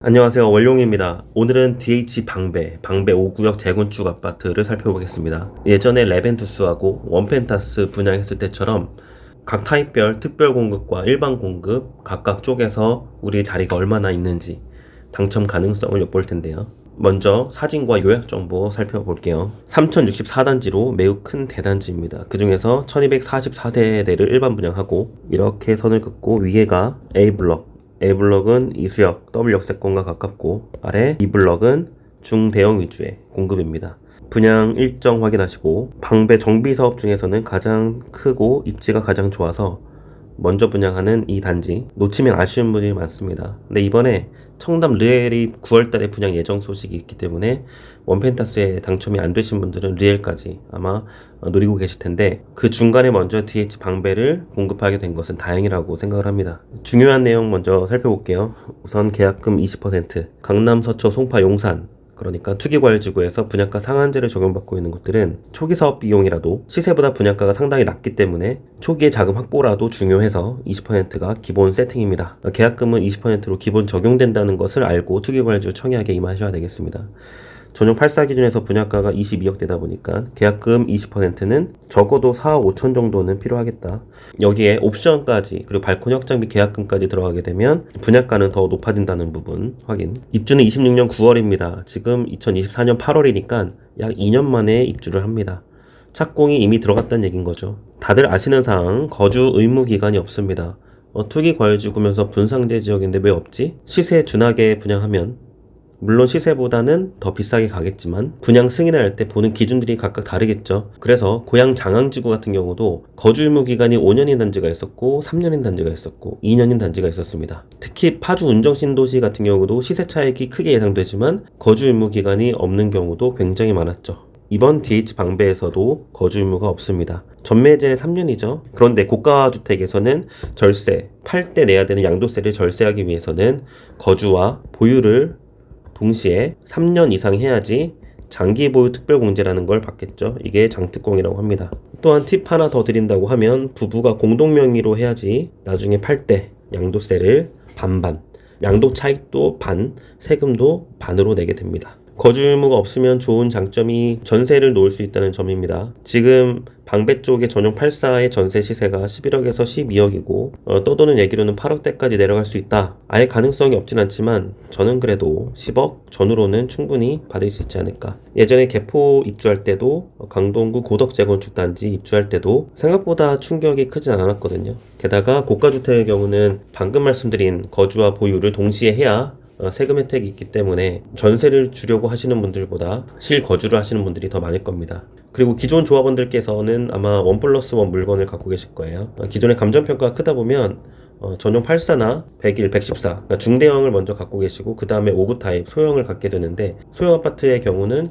안녕하세요, 원룡입니다. 오늘은 DH 방배 5구역 재건축 아파트를 살펴보겠습니다. 예전에 레벤투스하고 원펜타스 분양했을 때처럼 각 타입별 특별 공급과 일반 공급 각각 쪽에서 우리 자리가 얼마나 있는지 당첨 가능성을 엿볼 텐데요. 먼저 사진과 요약 정보 살펴볼게요. 3064단지로 매우 큰 대단지입니다. 그 중에서 1244세대를 일반 분양하고 이렇게 선을 긋고 위에가 A블럭, A블럭은 이수역, W역세권과 가깝고 아래 B블럭은 중대형 위주의 공급입니다. 분양 일정 확인하시고 방배 정비사업 중에서는 가장 크고 입지가 가장 좋아서 먼저 분양하는 이 단지 놓치면 아쉬운 분이 많습니다. 근데 이번에 청담 르엘이 9월달에 분양 예정 소식이 있기 때문에 원펜타스에 당첨이 안 되신 분들은 르엘까지 아마 노리고 계실 텐데 그 중간에 먼저 DH 방배를 공급하게 된 것은 다행이라고 생각을 합니다. 중요한 내용 먼저 살펴볼게요. 우선 계약금 20%, 강남 서초 송파 용산 그러니까 투기과열지구에서 분양가 상한제를 적용받고 있는 곳들은 초기 사업 비용이라도 시세보다 분양가가 상당히 낮기 때문에 초기의 자금 확보라도 중요해서 20%가 기본 세팅입니다. 계약금은 20%로 기본 적용된다는 것을 알고 투기과열지구 청약에 임하셔야 되겠습니다. 전용 84 기준에서 분양가가 22억 되다 보니까 계약금 20%는 적어도 4억 5천 정도는 필요하겠다. 여기에 옵션까지 그리고 발코니 확장비 계약금까지 들어가게 되면 분양가는 더 높아진다는 부분 확인. 입주는 26년 9월입니다. 지금 2024년 8월이니까 약 2년 만에 입주를 합니다. 착공이 이미 들어갔다는 얘긴 거죠. 다들 아시는 사항 거주 의무 기간이 없습니다. 투기 과열지구면서 분상제 지역인데 왜 없지? 시세에 준하게 분양하면 물론 시세보다는 더 비싸게 가겠지만 분양 승인할 때 보는 기준들이 각각 다르겠죠. 그래서 고양 장항지구 같은 경우도 거주 의무 기간이 5년인 단지가 있었고 3년인 단지가 있었고 2년인 단지가 있었습니다. 특히 파주 운정신도시 같은 경우도 시세 차익이 크게 예상되지만 거주 의무 기간이 없는 경우도 굉장히 많았죠. 이번 DH 방배에서도 거주 의무가 없습니다. 전매제 3년이죠. 그런데 고가주택에서는 절세, 팔 때 내야 되는 양도세를 절세하기 위해서는 거주와 보유를 동시에 3년 이상 해야지 장기 보유 특별공제라는 걸 받겠죠. 이게 장특공이라고 합니다. 또한 팁 하나 더 드린다고 하면 부부가 공동명의로 해야지 나중에 팔 때 양도세를 반반, 양도 차익도 반, 세금도 반으로 내게 됩니다. 거주 의무가 없으면 좋은 장점이 전세를 놓을 수 있다는 점입니다. 지금 방배 쪽의 전용 84의 전세 시세가 11억에서 12억이고 떠도는 얘기로는 8억대까지 내려갈 수 있다. 아예 가능성이 없진 않지만 저는 그래도 10억 전후로는 충분히 받을 수 있지 않을까. 예전에 개포 입주할 때도 강동구 고덕 재건축 단지 입주할 때도 생각보다 충격이 크진 않았거든요. 게다가 고가주택의 경우는 방금 말씀드린 거주와 보유를 동시에 해야 세금 혜택이 있기 때문에 전세를 주려고 하시는 분들보다 실거주를 하시는 분들이 더 많을 겁니다. 그리고 기존 조합원들께서는 아마 1+1 물건을 갖고 계실 거예요. 기존의 감정평가가 크다 보면 전용 84나 101, 114 그러니까 중대형을 먼저 갖고 계시고 그 다음에 5구 타입 소형을 갖게 되는데 소형 아파트의 경우는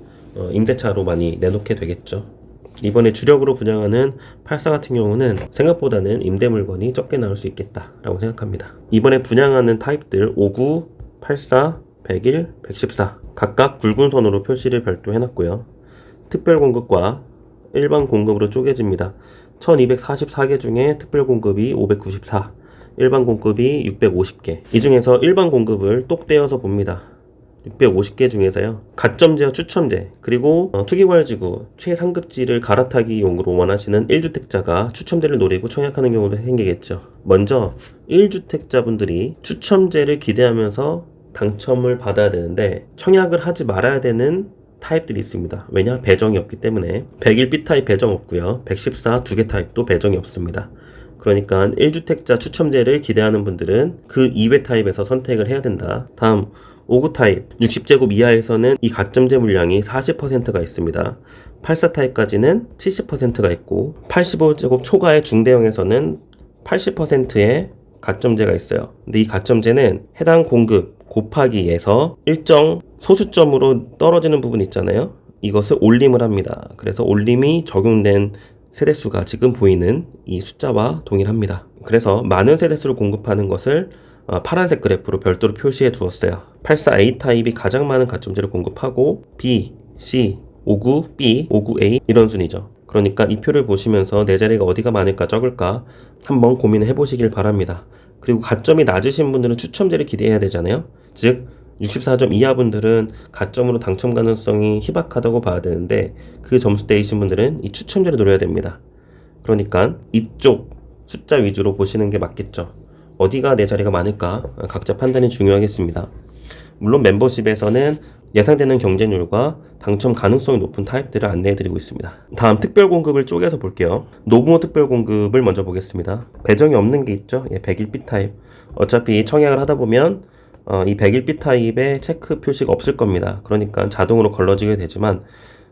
임대차로 많이 내놓게 되겠죠. 이번에 주력으로 분양하는 84 같은 경우는 생각보다는 임대 물건이 적게 나올 수 있겠다라고 생각합니다. 이번에 분양하는 타입들 5구 84, 101, 114 각각 굵은 선으로 표시를 별도 해놨고요. 특별공급과 일반 공급으로 쪼개집니다. 1244개 중에 특별공급이 594, 일반 공급이 650개. 이 중에서 일반 공급을 똑 떼어서 봅니다. 650개 중에서요. 가점제와 추첨제 그리고 투기과열지구 최상급지를 갈아타기용으로 원하시는 1주택자가 추첨제를 노리고 청약하는 경우도 생기겠죠. 먼저 1주택자분들이 추첨제를 기대하면서 당첨을 받아야 되는데 청약을 하지 말아야 되는 타입들이 있습니다. 왜냐? 배정이 없기 때문에 101 B타입 배정 없고요. 114 2개 타입도 배정이 없습니다. 그러니까 1주택자 추첨제를 기대하는 분들은 그 2회 타입에서 선택을 해야 된다. 다음 5구 타입 60제곱 이하에서는 이 가점제 물량이 40%가 있습니다. 84 타입까지는 70%가 있고 85제곱 초과의 중대형에서는 80%의 가점제가 있어요. 근데 이 가점제는 해당 공급 곱하기에서 일정 소수점으로 떨어지는 부분 있잖아요. 이것을 올림을 합니다. 그래서 올림이 적용된 세대수가 지금 보이는 이 숫자와 동일합니다. 그래서 많은 세대수를 공급하는 것을 파란색 그래프로 별도로 표시해 두었어요. 84A 타입이 가장 많은 가점제를 공급하고 B, C, 59, B, 59A 이런 순이죠. 그러니까 이 표를 보시면서 내 자리가 어디가 많을까 적을까 한번 고민해 보시길 바랍니다. 그리고 가점이 낮으신 분들은 추첨제를 기대해야 되잖아요. 즉 64점 이하 분들은 가점으로 당첨 가능성이 희박하다고 봐야 되는데 그 점수대이신 분들은 이 추첨제를 노려야 됩니다. 그러니까 이쪽 숫자 위주로 보시는 게 맞겠죠. 어디가 내 자리가 많을까 각자 판단이 중요하겠습니다. 물론 멤버십에서는 예상되는 경쟁률과 당첨 가능성이 높은 타입들을 안내해드리고 있습니다. 다음 특별공급을 쪼개서 볼게요. 노부모 특별공급을 먼저 보겠습니다. 배정이 없는 게 있죠. 101B 타입. 어차피 청약을 하다 보면 이 101B 타입에 체크 표시가 없을 겁니다. 그러니까 자동으로 걸러지게 되지만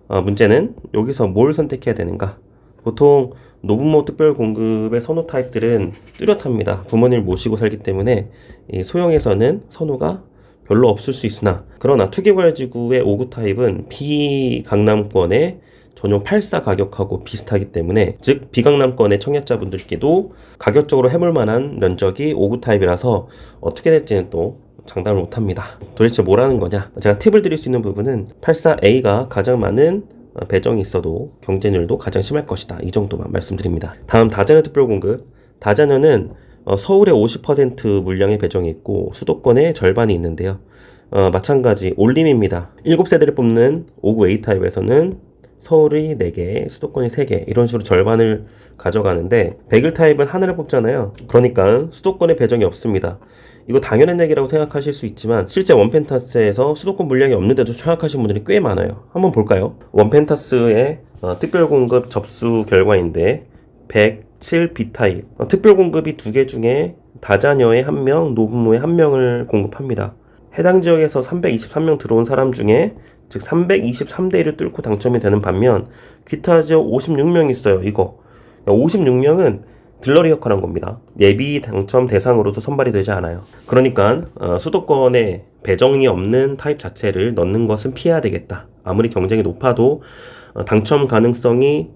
문제는 여기서 뭘 선택해야 되는가. 보통 노부모 특별공급의 선호 타입들은 뚜렷합니다. 부모님을 모시고 살기 때문에 이 소형에서는 선호가 별로 없을 수 있으나, 그러나 투기과열지구의 5구 타입은 비강남권의 전용 84 가격하고 비슷하기 때문에, 즉 비강남권의 청약자분들께도 가격적으로 해볼 만한 면적이 5구 타입이라서 어떻게 될지는 또 장담을 못합니다. 도대체 뭐라는 거냐? 제가 팁을 드릴 수 있는 부분은 84A가 가장 많은 배정이 있어도 경쟁률도 가장 심할 것이다. 이 정도만 말씀드립니다. 다음 다자녀 특별공급. 다자녀는 서울에 50% 물량의 배정이 있고 수도권의 절반이 있는데요. 마찬가지 올림입니다. 7세대를 뽑는 5구 A타입에서는 서울이 4개, 수도권이 3개 이런 식으로 절반을 가져가는데 101 타입은 하나를 뽑잖아요. 그러니까 수도권에 배정이 없습니다. 이거 당연한 얘기라고 생각하실 수 있지만 실제 원펜타스에서 수도권 물량이 없는데도 청약하신 분들이 꽤 많아요. 한번 볼까요? 원펜타스의 특별공급 접수 결과인데 107B 타입 특별공급이 2개 중에 다자녀의 1명, 노부모의 1명을 공급합니다. 해당 지역에서 323명 들어온 사람 중에 즉 323대 1을 뚫고 당첨이 되는 반면 기타 지역 56명 있어요. 이거 56명은 들러리 역할한 겁니다. 예비 당첨 대상으로도 선발이 되지 않아요. 그러니까 수도권에 배정이 없는 타입 자체를 넣는 것은 피해야 되겠다. 아무리 경쟁이 높아도 당첨 가능성이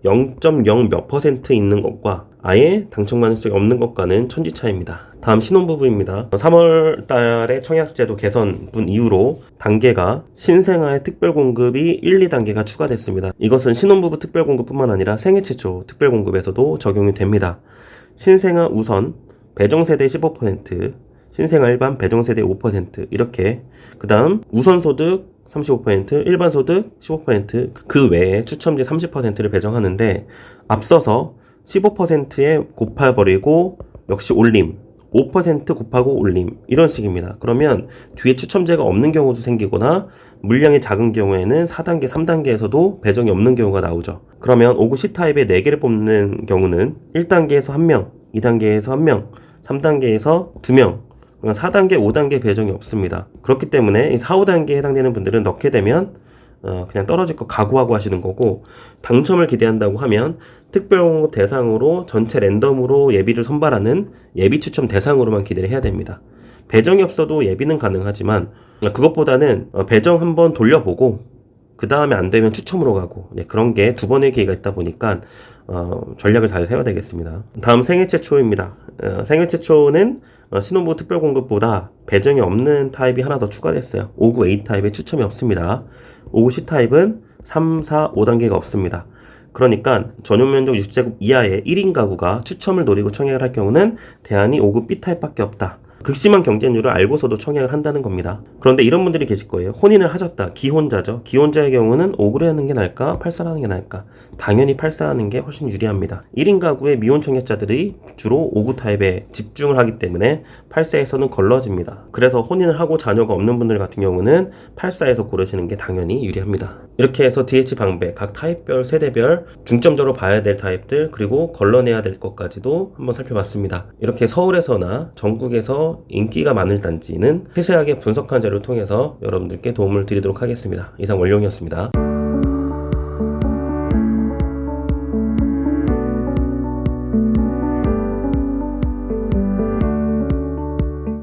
0.0 몇 % 있는 것과 아예 당첨 가능성이 없는 것과는 천지 차이입니다. 다음 신혼부부입니다. 3월 달에 청약제도 개선분 이후로 단계가 신생아의 특별공급이 1, 2단계가 추가됐습니다. 이것은 신혼부부 특별공급뿐만 아니라 생애 최초 특별공급에서도 적용이 됩니다. 신생아 우선 배정세대 15%, 신생아 일반 배정세대 5% 이렇게, 그 다음 우선소득 35%, 일반소득 15%, 그 외에 추첨제 30%를 배정하는데 앞서서 15%에 곱해버리고 역시 올림, 5% 곱하고 올림 이런 식입니다. 그러면 뒤에 추첨제가 없는 경우도 생기거나 물량이 작은 경우에는 4단계, 3단계에서도 배정이 없는 경우가 나오죠. 그러면 5구 C타입의 4개를 뽑는 경우는 1단계에서 1명, 2단계에서 1명, 3단계에서 2명, 4단계, 5단계 배정이 없습니다. 그렇기 때문에 4, 5단계에 해당되는 분들은 넣게 되면 그냥 떨어질 거 각오하고 하시는 거고, 당첨을 기대한다고 하면 특별공급 대상으로 전체 랜덤으로 예비를 선발하는 예비 추첨 대상으로만 기대를 해야 됩니다. 배정이 없어도 예비는 가능하지만 그것보다는 배정 한번 돌려보고 그 다음에 안 되면 추첨으로 가고 그런 게 2번의 기회가 있다 보니까 전략을 잘 세워야 되겠습니다. 다음 생애 최초입니다. 생애 최초는 신혼부부 특별공급보다 배정이 없는 타입이 하나 더 추가됐어요. 5구 A 타입에 추첨이 없습니다. 5구 C 타입은 3, 4, 5단계가 없습니다. 그러니까 전용 면적 6제곱 이하의 1인 가구가 추첨을 노리고 청약을 할 경우는 대안이 5구 B 타입밖에 없다. 극심한 경쟁률을 알고서도 청약을 한다는 겁니다. 그런데 이런 분들이 계실 거예요. 혼인을 하셨다. 기혼자죠. 기혼자의 경우는 5구를 하는 게 나을까? 8사를 하는 게 나을까? 당연히 8사하는 게 훨씬 유리합니다. 1인 가구의 미혼 청약자들이 주로 5구 타입에 집중을 하기 때문에 8사에서는 걸러집니다. 그래서 혼인을 하고 자녀가 없는 분들 같은 경우는 8사에서 고르시는 게 당연히 유리합니다. 이렇게 해서 DH 방배 각 타입별, 세대별 중점적으로 봐야 될 타입들, 그리고 걸러내야 될 것까지도 한번 살펴봤습니다. 이렇게 서울에서나 전국에서 인기가 많을 단지는 세세하게 분석한 자료를 통해서 여러분들께 도움을 드리도록 하겠습니다. 이상 원룡이었습니다.